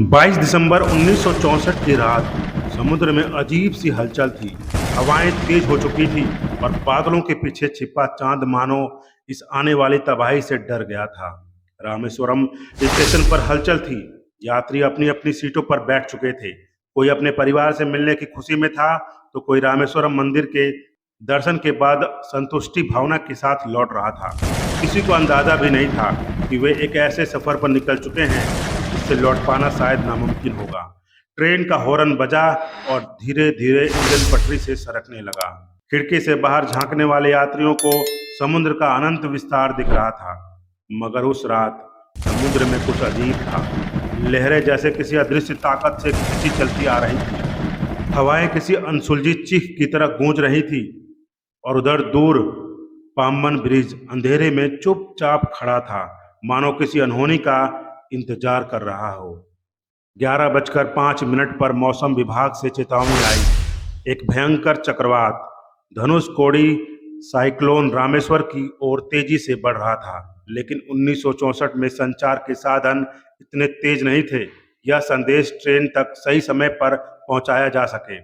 22 दिसंबर 1964 की रात समुद्र में अजीब सी हलचल थी। हवाएं तेज हो चुकी थी और बादलों के पीछे छिपा चांद मानो इस आने वाली तबाही से डर गया था। रामेश्वरम स्टेशन पर हलचल थी। यात्री अपनी अपनी सीटों पर बैठ चुके थे। कोई अपने परिवार से मिलने की खुशी में था, तो कोई रामेश्वरम मंदिर के दर्शन के बाद संतुष्टि भावना के साथ लौट रहा था। किसी को अंदाजा भी नहीं था कि वे एक ऐसे सफर पर निकल चुके हैं जिससे लौट पाना शायद नामुमकिन होगा। ट्रेन का हॉर्न बजा और धीरे धीरे इंजन पटरी से सरकने लगा। खिड़की से बाहर झांकने वाले यात्रियों को समुद्र का अनंत विस्तार दिख रहा था। मगर उस रात समुद्र में कुछ अजीब था। लहरें जैसे किसी अदृश्य ताकत से खींची चलती आ रही थी। हवाएं किसी अनसुलझी चीख की तरह गूंज रही थी और उधर दूर पाम्बन ब्रिज अंधेरे में चुपचाप खड़ा था, मानो किसी अनहोनी का इंतजार कर रहा हो। 11:05 पर मौसम विभाग से चेतावनी आई। एक भयंकर चक्रवात धनुष कोड़ी साइक्लोन रामेश्वर की ओर तेजी से बढ़ रहा था। लेकिन 1964 में संचार के साधन इतने तेज नहीं थे यह संदेश ट्रेन तक सही समय पर पहुंचाया जा सके।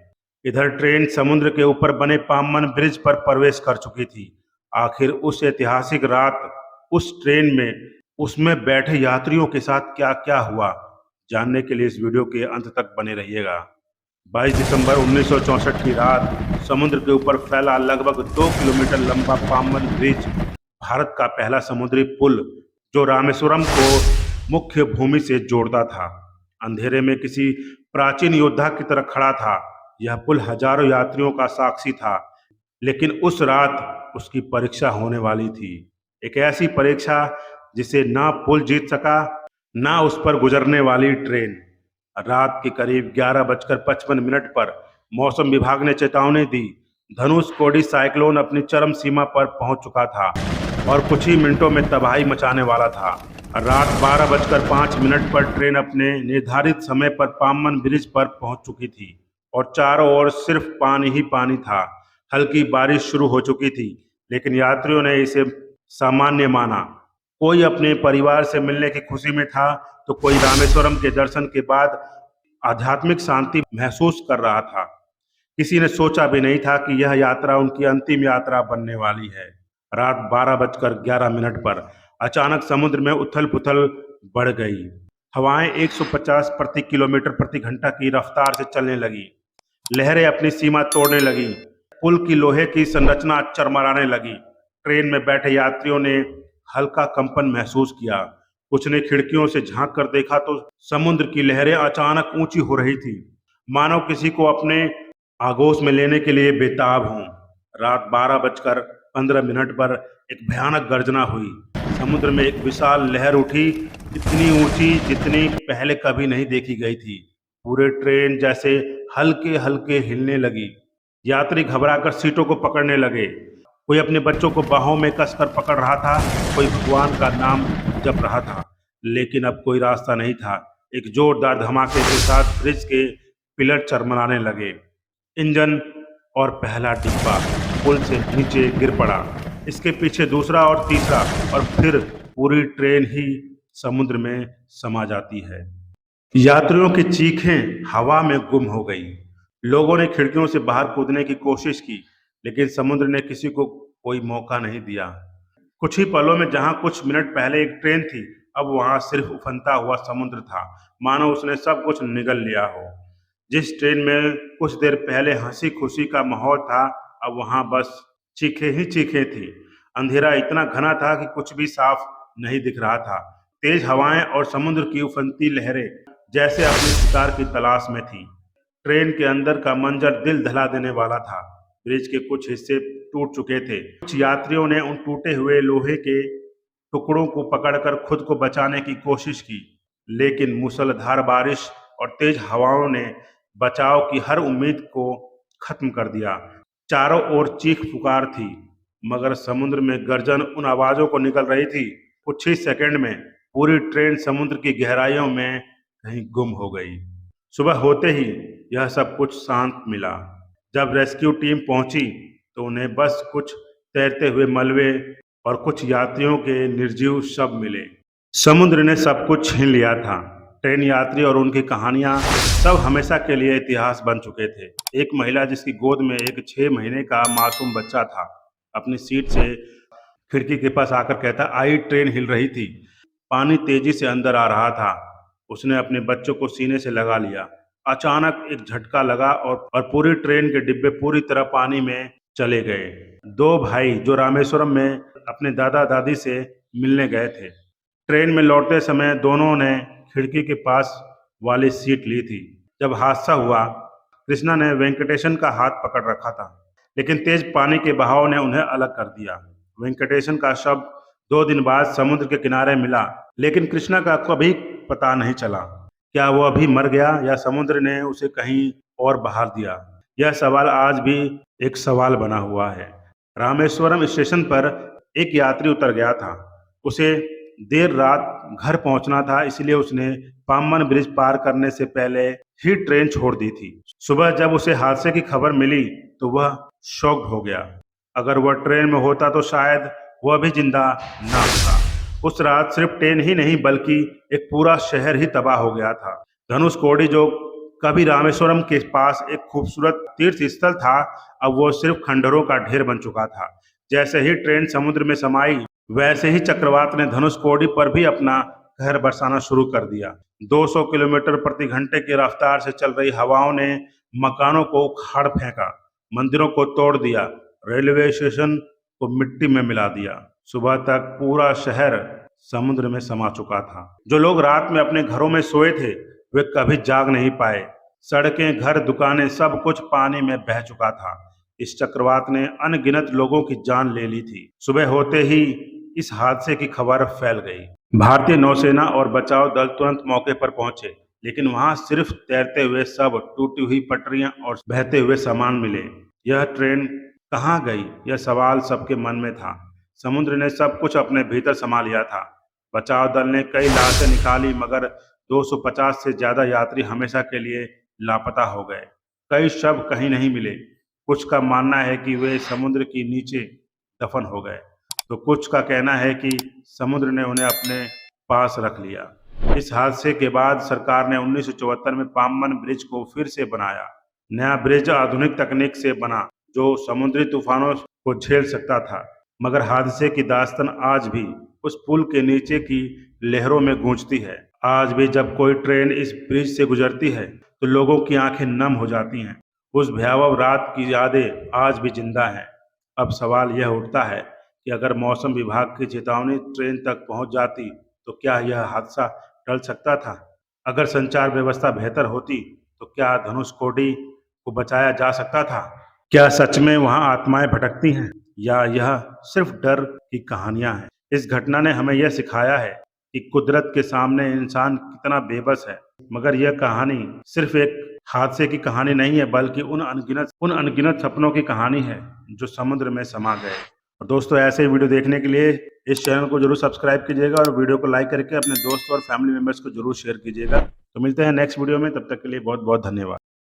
इधर ट्रेन समुद्र के ऊपर बने पाम्बन ब्रिज पर प्रवेश कर चुकी थी। आखिर उस ऐतिहासिक रात उस ट्रेन में उसमें बैठे यात्रियों के साथ क्या क्या हुआ, जानने के लिए इस वीडियो के अंत तक बने रहिएगा। 22 दिसंबर 1964 की रात समुद्र के ऊपर फैला लगभग 2 किलोमीटर लंबा पाम्बन ब्रिज भारत का पहला समुद्री पुल जो रामेश्वरम को मुख्य भूमि से जोड़ता था, अंधेरे में किसी प्राचीन योद्धा की तरह खड़ा था। यह पुल हजारों यात्रियों का साक्षी था, लेकिन उस रात उसकी परीक्षा होने वाली थी। एक ऐसी परीक्षा जिसे ना पुल जीत सका, ना उस पर गुजरने वाली ट्रेन। रात के करीब 11:55 पर मौसम विभाग ने चेतावनी दी। धनुष कोडी साइक्लोन अपनी चरम सीमा पर पहुंच चुका था और कुछ ही मिनटों में तबाही मचाने वाला था। रात 12:05 पर ट्रेन अपने निर्धारित समय पर पाम्बन ब्रिज पर पहुंच चुकी थी और चारों ओर सिर्फ पानी ही पानी था। हल्की बारिश शुरू हो चुकी थी, लेकिन यात्रियों ने इसे सामान्य माना। कोई अपने परिवार से मिलने की खुशी में था, तो कोई रामेश्वरम के दर्शन के बाद आध्यात्मिक शांति महसूस कर रहा था। किसी ने सोचा भी नहीं था कि यह यात्रा उनकी अंतिम यात्रा बनने वाली है। रात 12:11 पर अचानक समुद्र में उथल पुथल बढ़ गई। हवाएं 150 प्रति किलोमीटर प्रति घंटा की रफ्तार से चलने लगी। लहरें अपनी सीमा तोड़ने लगी। पुल की लोहे की संरचना चरमराने लगी। ट्रेन में बैठे यात्रियों ने हल्का कंपन महसूस किया। कुछ ने खिड़कियों से झांक कर देखा तो समुद्र की लहरें अचानक ऊंची हो रही थी, मानो किसी को अपने आगोश में लेने के लिए बेताब हों। रात 12:15 पर एक भयानक गर्जना हुई। समुद्र में एक विशाल लहर उठी, इतनी ऊंची जितनी पहले कभी नहीं देखी गई थी। पूरे ट्रेन जैसे हल्के हल्के हिलने लगी। यात्री घबराकर सीटों को पकड़ने लगे। कोई अपने बच्चों को बाहों में कसकर पकड़ रहा था, कोई भगवान का नाम जप रहा था। लेकिन अब कोई रास्ता नहीं था। एक जोरदार धमाके के साथ ब्रिज के पिलर चरमराने लगे। इंजन और पहला डिब्बा पुल से नीचे गिर पड़ा। इसके पीछे दूसरा और तीसरा, और फिर पूरी ट्रेन ही समुद्र में समा जाती है। यात्रियों की चीखें हवा में गुम हो गई। लोगों ने खिड़कियों से बाहर कूदने की कोशिश की, लेकिन समुद्र ने किसी को कोई मौका नहीं दिया। कुछ ही पलों में जहां कुछ मिनट पहले एक ट्रेन थी, अब वहां सिर्फ उफनता हुआ समुद्र था, मानो उसने सब कुछ निगल लिया हो। जिस ट्रेन में कुछ देर पहले हंसी खुशी का माहौल था, अब वहां बस चीखें ही चीखें थी। अंधेरा इतना घना था कि कुछ भी साफ नहीं दिख रहा था। तेज हवाएं और समुद्र की उफनती लहरें जैसे अपने शिकार की तलाश में थी। ट्रेन के अंदर का मंजर दिल दहला देने वाला था। ब्रिज के कुछ हिस्से टूट चुके थे। कुछ यात्रियों ने उन टूटे हुए लोहे के टुकड़ों को पकड़कर खुद को बचाने की कोशिश की, लेकिन मूसलाधार बारिश और तेज हवाओं ने बचाव की हर उम्मीद को खत्म कर दिया। चारों ओर चीख पुकार थी, मगर समुद्र में गर्जन उन आवाजों को निकल रही थी। कुछ ही सेकंड में पूरी ट्रेन समुद्र की गहराइयों में कहीं गुम हो गई। सुबह होते ही यह सब कुछ शांत मिला। जब रेस्क्यू टीम पहुंची तो उन्हें बस कुछ तैरते हुए मलबे और कुछ यात्रियों के निर्जीव शव मिले। समुद्र ने सब कुछ छीन लिया था। ट्रेन यात्री और उनकी कहानियां सब हमेशा के लिए इतिहास बन चुके थे। एक महिला जिसकी गोद में एक 6 महीने का मासूम बच्चा था, अपनी सीट से खिड़की के पास आकर कहता, आई ट्रेन हिल रही थी, पानी तेजी से अंदर आ रहा था। उसने अपने बच्चों को सीने से लगा लिया। अचानक एक झटका लगा और पूरी ट्रेन के डिब्बे पूरी तरह पानी में चले गए। दो भाई जो रामेश्वरम में अपने दादा दादी से मिलने गए थे, ट्रेन में लौटते समय दोनों ने खिड़की के पास वाली सीट ली थी। जब हादसा हुआ, कृष्णा ने वेंकटेशन का हाथ पकड़ रखा था, लेकिन तेज पानी के बहाव ने उन्हें अलग कर दिया। वेंकटेशन का शव 2 दिन बाद समुद्र के किनारे मिला, लेकिन कृष्णा का कभी पता नहीं चला। क्या वो अभी मर गया या समुद्र ने उसे कहीं और बहा दिया? यह सवाल आज भी एक सवाल बना हुआ है। रामेश्वरम स्टेशन पर एक यात्री उतर गया था। उसे देर रात घर पहुंचना था, इसलिए उसने पाम्बन ब्रिज पार करने से पहले ही ट्रेन छोड़ दी थी। सुबह जब उसे हादसे की खबर मिली तो वह शॉक्ड हो गया। अगर वह ट्रेन में होता तो शायद वह भी जिंदा ना होता। उस रात सिर्फ ट्रेन ही नहीं बल्कि एक पूरा शहर ही तबाह हो गया था। धनुषकोडी, जो कभी रामेश्वरम के पास एक खूबसूरत तीर्थ स्थल था, अब वो सिर्फ खंडहरों का ढेर बन चुका था। जैसे ही ट्रेन समुद्र में समाई, वैसे ही चक्रवात ने धनुषकोडी पर भी अपना कहर बरसाना शुरू कर दिया। 200 किलोमीटर प्रति घंटे की रफ्तार से चल रही हवाओं ने मकानों को उखाड़ फेंका, मंदिरों को तोड़ दिया, रेलवे स्टेशन को मिट्टी में मिला दिया। सुबह तक पूरा शहर समुद्र में समा चुका था। जो लोग रात में अपने घरों में सोए थे, वे कभी जाग नहीं पाए। सड़कें, घर, दुकानें, सब कुछ पानी में बह चुका था। इस चक्रवात ने अनगिनत लोगों की जान ले ली थी। सुबह होते ही इस हादसे की खबर फैल गई। भारतीय नौसेना और बचाव दल तुरंत मौके पर पहुंचे, लेकिन वहां सिर्फ तैरते हुए शव, टूटी हुई पटरियां और बहते हुए सामान मिले। यह ट्रेन कहाँ गई? यह सवाल सबके मन में था। समुद्र ने सब कुछ अपने भीतर समा लिया था। बचाव दल ने कई लाशें निकाली, मगर 250 से ज्यादा यात्री हमेशा के लिए लापता हो गए। कई शव कहीं नहीं मिले। कुछ का मानना है कि वे समुद्र के नीचे दफन हो गए, तो कुछ का कहना है कि समुद्र ने उन्हें अपने पास रख लिया। इस हादसे के बाद सरकार ने 1974 में पाम्बन ब्रिज को फिर से बनाया। नया ब्रिज आधुनिक तकनीक से बना, जो समुद्री तूफानों को झेल सकता था। मगर हादसे की दास्तान आज भी उस पुल के नीचे की लहरों में गूंजती है। आज भी जब कोई ट्रेन इस ब्रिज से गुजरती है तो लोगों की आंखें नम हो जाती हैं। उस भयावह रात की यादें आज भी जिंदा हैं। अब सवाल यह उठता है कि अगर मौसम विभाग की चेतावनी ट्रेन तक पहुंच जाती तो क्या यह हादसा टल सकता था? अगर संचार व्यवस्था बेहतर होती तो क्या धनुषकोडी को बचाया जा सकता था? क्या सच में वहां आत्माएं भटकती हैं, या यह सिर्फ डर की कहानियां हैं? इस घटना ने हमें यह सिखाया है कि कुदरत के सामने इंसान कितना बेबस है। मगर यह कहानी सिर्फ एक हादसे की कहानी नहीं है, बल्कि उन अनगिनत सपनों की कहानी है जो समुद्र में समा गए। और दोस्तों, ऐसे ही वीडियो देखने के लिए इस चैनल को जरूर सब्सक्राइब कीजिएगा और वीडियो को लाइक करके अपने दोस्तों और फैमिली मेंबर्स को जरूर शेयर कीजिएगा। तो मिलते हैं नेक्स्ट वीडियो में, तब तक के लिए बहुत बहुत धन्यवाद।